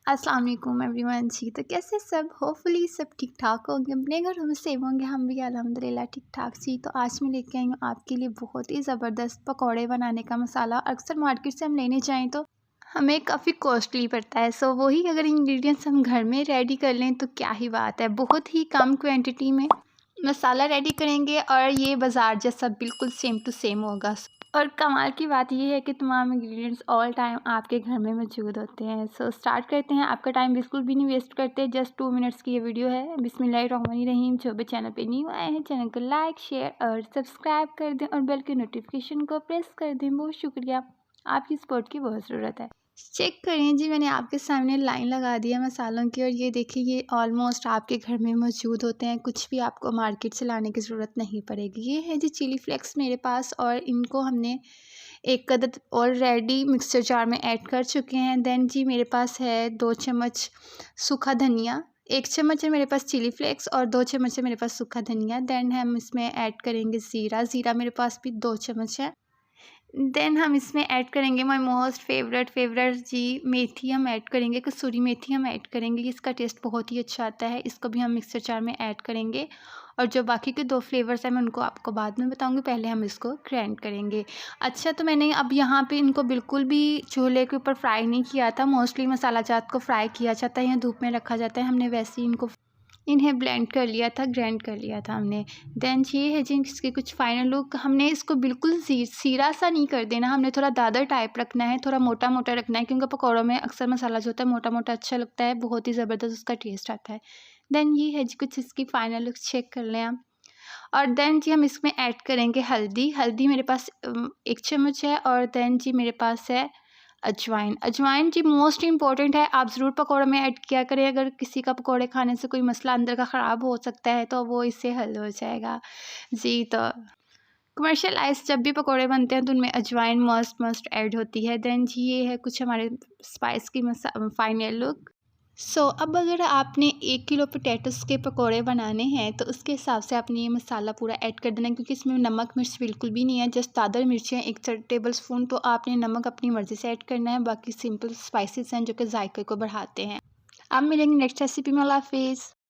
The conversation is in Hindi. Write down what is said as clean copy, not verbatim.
अस्सलाम वालेकुम एवरीवन। जी तो कैसे सब, होपफुली सब ठीक ठाक होंगे, अपने घरों में सेव होंगे। हम भी अल्हम्दुलिल्लाह ठीक ठाक। जी तो आज मैं लेके आई हूँ आपके लिए बहुत ही ज़बरदस्त पकौड़े बनाने का मसाला। अक्सर मार्केट से हम लेने जाएं तो हमें काफ़ी कॉस्टली पड़ता है। सो वही अगर इंग्रेडिएंट्स हम घर में रेडी कर लें तो क्या ही बात है, बहुत ही कम क्वान्टिटी में मसाला रेडी करेंगे और ये बाज़ार जैसा बिल्कुल सेम टू सेम होगा। और कमाल की बात ये है कि तमाम इंग्रेडिएंट्स ऑल टाइम आपके घर में मौजूद होते हैं। सो स्टार्ट करते हैं। आपका टाइम बिल्कुल भी नहीं वेस्ट करते, जस्ट 2 मिनट्स की ये वीडियो है। बिस्मिल्लाहिर्रहमानिर्रहीम। जो भी चैनल पे न्यू आए हैं, चैनल को लाइक शेयर और सब्सक्राइब कर दें और बेल के नोटिफिकेशन को प्रेस कर दें। बहुत शुक्रिया, आपकी सपोर्ट की बहुत ज़रूरत है। चेक करें जी, मैंने आपके सामने लाइन लगा दी है मसालों की और ये देखिए ये ऑलमोस्ट आपके घर में मौजूद होते हैं। कुछ भी आपको मार्केट से लाने की ज़रूरत नहीं पड़ेगी। ये है जी चिली फ्लेक्स मेरे पास और इनको हमने एक अदद ऑलरेडी मिक्सर जार में ऐड कर चुके हैं। देन जी मेरे पास है 2 चम्मच सूखा धनिया, 1 चम्मच है मेरे पास चिली फ्लेक्स और 2 चम्मच है मेरे पास सूखा धनिया। देन हम इसमें ऐड करेंगे ज़ीरा मेरे पास भी 2 चम्मच है। देन हम इसमें ऐड करेंगे माय मोस्ट फेवरेट जी मेथी हम ऐड करेंगे, कसूरी मेथी हम ऐड करेंगे। इसका टेस्ट बहुत ही अच्छा आता है। इसको भी हम मिक्सर जार में ऐड करेंगे और जो बाकी के 2 फ्लेवर्स हैं मैं उनको आपको बाद में बताऊंगी, पहले हम इसको ग्राइंड करेंगे। अच्छा, तो मैंने अब यहाँ पे इनको बिल्कुल भी चूल्हे के ऊपर फ्राई नहीं किया था। मोस्टली मसाला जात को फ्राई किया जाता है या धूप में रखा जाता है। हमने वैसे ही इनको इन्हें ब्लेंड कर लिया था, ग्राइंड कर लिया था हमने। देन ये है जी इसकी कुछ फाइनल लुक। हमने इसको बिल्कुल सीरा सा नहीं कर देना, हमने थोड़ा दादर टाइप रखना है, थोड़ा मोटा मोटा रखना है, क्योंकि पकौड़ों में अक्सर मसाला जो होता है मोटा मोटा अच्छा लगता है, बहुत ही ज़बरदस्त उसका टेस्ट आता है। देन ये है जी कुछ इसकी फाइनल लुक, चेक कर लें आप। और देन जी हम इसमें ऐड करेंगे हल्दी मेरे पास 1 चम्मच है। और देन जी मेरे पास है अजवाइन जी मोस्ट इम्पॉर्टेंट है, आप ज़रूर पकौड़े में ऐड किया करें। अगर किसी का पकौड़े खाने से कोई मसला अंदर का ख़राब हो सकता है तो वो इससे हल हो जाएगा। जी तो कमर्शियलाइज़ जब भी पकौड़े बनते हैं तो उनमें अजवाइन मस्ट ऐड होती है। देन जी ये है कुछ हमारे स्पाइस की फाइनल लुक। अब अगर आपने 1 किलो पोटैटोज़ के पकोड़े बनाने हैं तो उसके हिसाब से आपने ये मसाला पूरा ऐड कर देना है, क्योंकि इसमें नमक मिर्च बिल्कुल भी नहीं है, जस्ट दादर मिर्चें 1 टेबल स्पून। तो आपने नमक अपनी मर्ज़ी से ऐड करना है, बाकी सिंपल स्पाइसेस हैं जो कि जायके को बढ़ाते हैं। अब मिलेंगे नेक्स्ट रेसिपी में। अल्लाह हाफ़िज़।